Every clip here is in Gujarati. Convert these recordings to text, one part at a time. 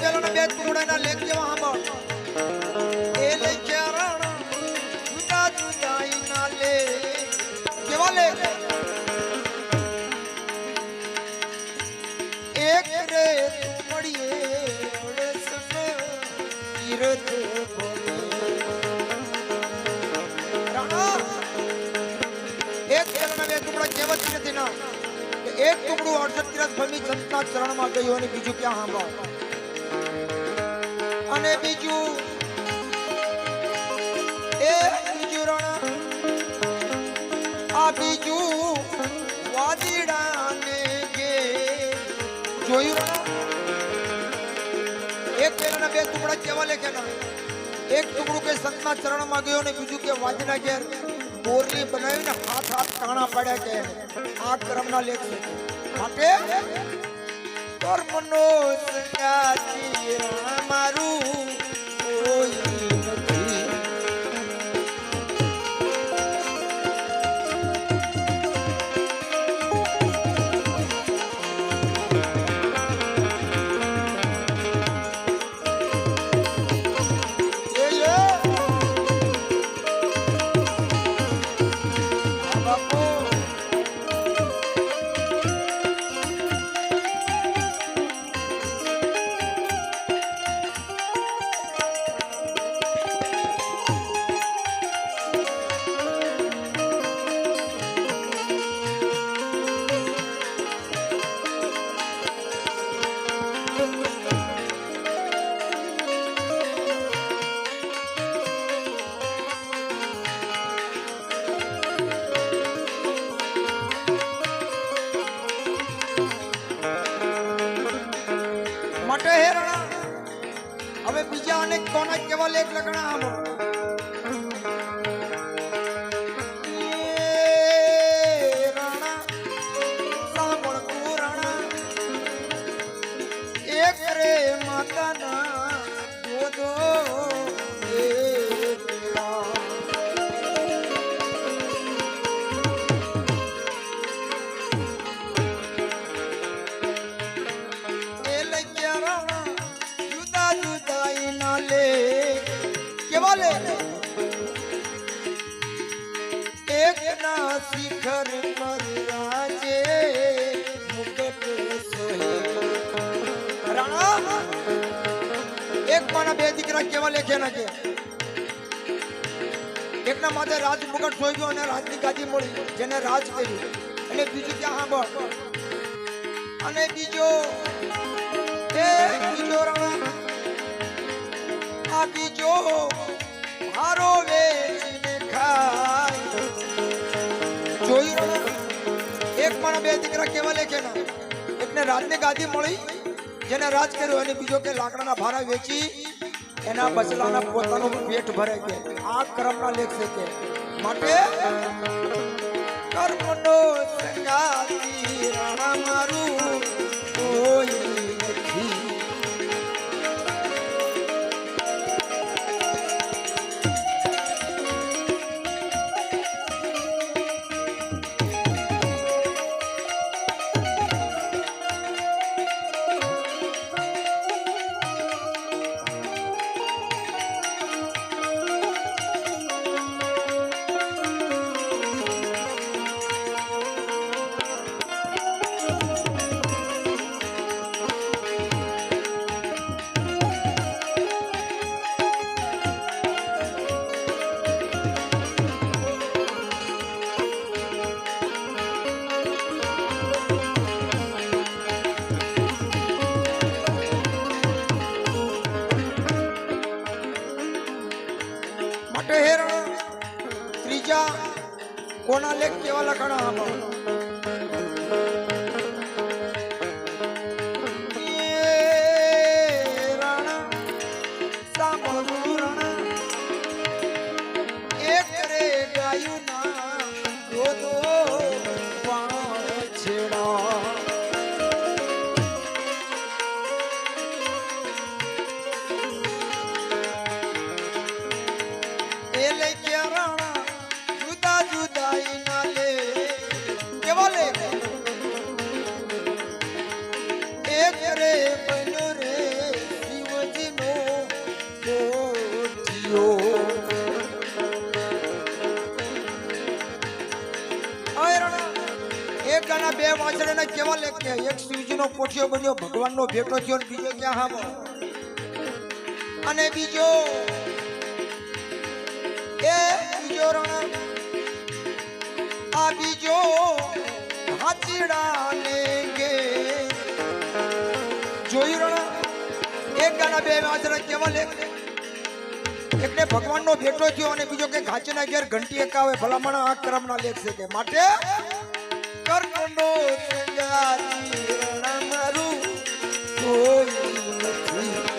પેલાના બે ટુકડાના લેખ જેવા સાંભળ એ લખ્યા રાણા જુદા જુદાઈના લેખ કેવા લેખ એક રે મળીએ તીરથ રાણા એક પેલાના બે ટુકડા કહેવત નથી ના એક ટુકડું 68 તીરથ ભૂમિ સંતના ચરણમાં ગયું અને બીજું ક્યાં સાંભળ અને બીજું એ બીજું રણ આ બીજું વાદીડાને ગે જોયું રણ એક પેલાના બે ટુકડા કેવા લેખેના એક ટુકડું કે સંતના ચરણમાં ગયો ને બીજું કે વાદીના ઘેર બોરલી બનાવીને હાથ હાથ કાણા પડ્યા કે આ કર્મના લેખ છે માટે કર્મનો સંગાતી મારું કોઈ નથી માટે હેરણા હવે બીજા અનેક કોના કેવા લેખ લગણા આમો રાણા સાંભળ કુરાણા એક રે માતાના દોદો એક ના શિખર પર રાજે મુકટ સોહે રાણા એક માના બે દીકરા કેવા લેખે ના કે એકના માથે રાજ મુકટ સોહ્યો અને રાજની ગાદી મળી જેને રાજ કર્યું અને બીજું ક્યાં સાંભળ અને બીજો રાણા આ બીજો મારો વેચીને ખાય જોયું એક માણા બે દીકરા કેવા લેખે ના એકને રાજની ગાદી મળી જેને રાજ કર્યો અને બીજો કે લાકડાના ભારા વેચી એના બસલાના પોતાનું પેટ ભરે કે આ કર્મના લેખ છે કે માટે કર્મનો સંગાતી રાણા મારું કોઈ નથી ત્રીજા કોના લેખ કેવા લખાણા આમાં રાણા સાંભળું રાણા એક રે ગાયું ના દોદો છેડા વાંચડે ને કેવા લેખ કે એક શિવજીનો પોઠિયો બન્યો ભગવાનનો ભેટો થયો ને બીજો ક્યાં હાવો અને બીજો રણ આ બીજો હાચીડા ને ગે જોયું રણ એક ગાના બે વાંચડે કેવા લેખ એટલે ભગવાનનો ભેટો થયો અને બીજો કે ઘાચના ઘેર ઘંટી એકાવે ભલામણ આ ક્રમના લેખ છે કે માટે કરનો સંગાતી રણ મારું કોઈ નથી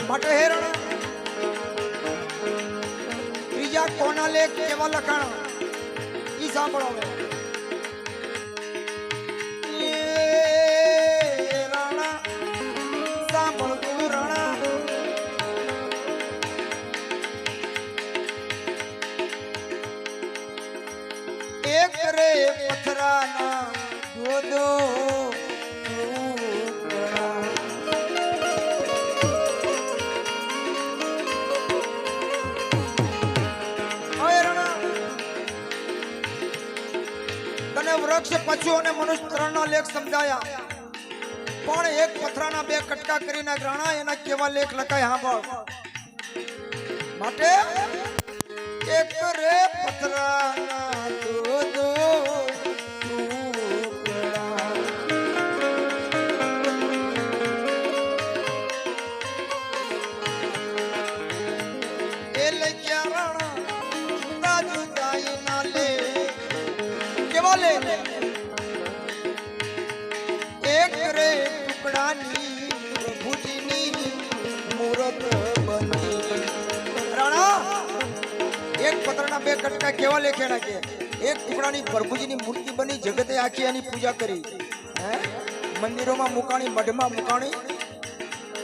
માટે હેરણ ત્રીજા કોના લેખ કેવા લખાણ ઈ સાંભળો રાણા સાંભળ તું રાણા એક રે પથરાના ગોદો વૃક્ષ પશુ અને મનુષ્ય ત્રણના લેખ સમજાયા પણ એક પથરાના બે કટકા કરીને ગ્રાણા એના કેવા લેખ લખાય સાંભળ માટે એક રે પથરાના દો એ લખ્યા રાણા જુદા જુદાઈ ના લે કેવા લે એક રે ટુકડાની પ્રભુજીની મૂરત બની રાણા એક પત્રના બે કટકા કેવા લેખેના કે એક ટુકડાની પ્રભુજીની મૂર્તિ બની જગતે આખી એની પૂજા કરી મંદિરોમાં મુકાણી મઢમાં મુકાણી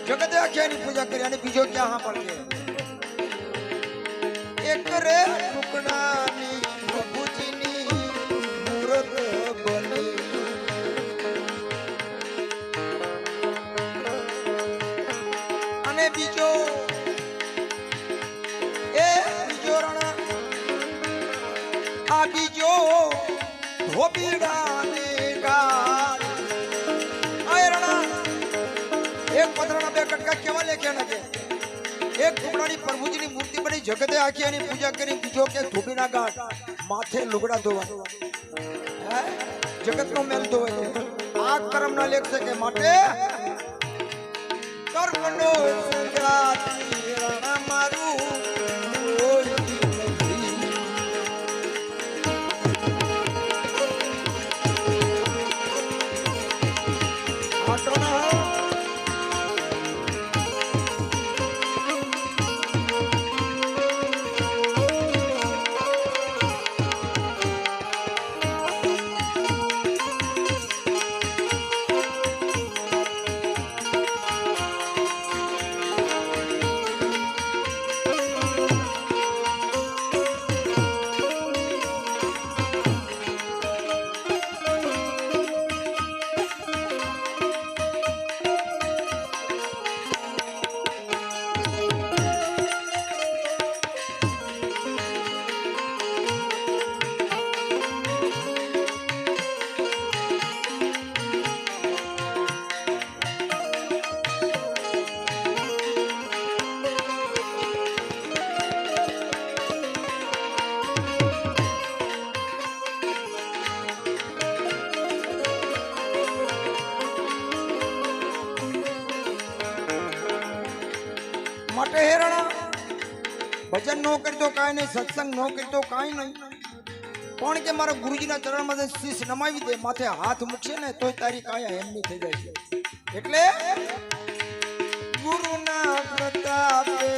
જગતે આખી એની પૂજા કરી અને બીજો ક્યાં હા પડે એક રે ટુકડાની પ્રભુજીની મૂરત બની અને બીજો રણ આ બીજો ધોબીડાને ગાલ આ રણ એક પથરાના બે કટકા કેવા લેખ્યા નથી એક ટુકડાની પ્રભુજીની મૂર્તિ બની જગતે આખી એની પૂજા કરી બીજો કે ધોબીના ગાંઠ માથે લુગડા ધોવા જગતનો મેલ ધોવે આ કર્મના લેખ છે કે માટે કર્મનો સંગાતી રણ મારું કોઈ નથી આટોના માટે હેરણ ભજન ન કરતો કાંઈ નહીં, સત્સંગ ન કરતો કાંઈ નહીં, પણ કે મારા ગુરુજીના ચરણમાં શીશ નમાવી દે, માથે હાથ મૂકશે ને તોય તારી કાયા એમની થઈ જાય છે. એટલે ગુરુના પ્રતાપે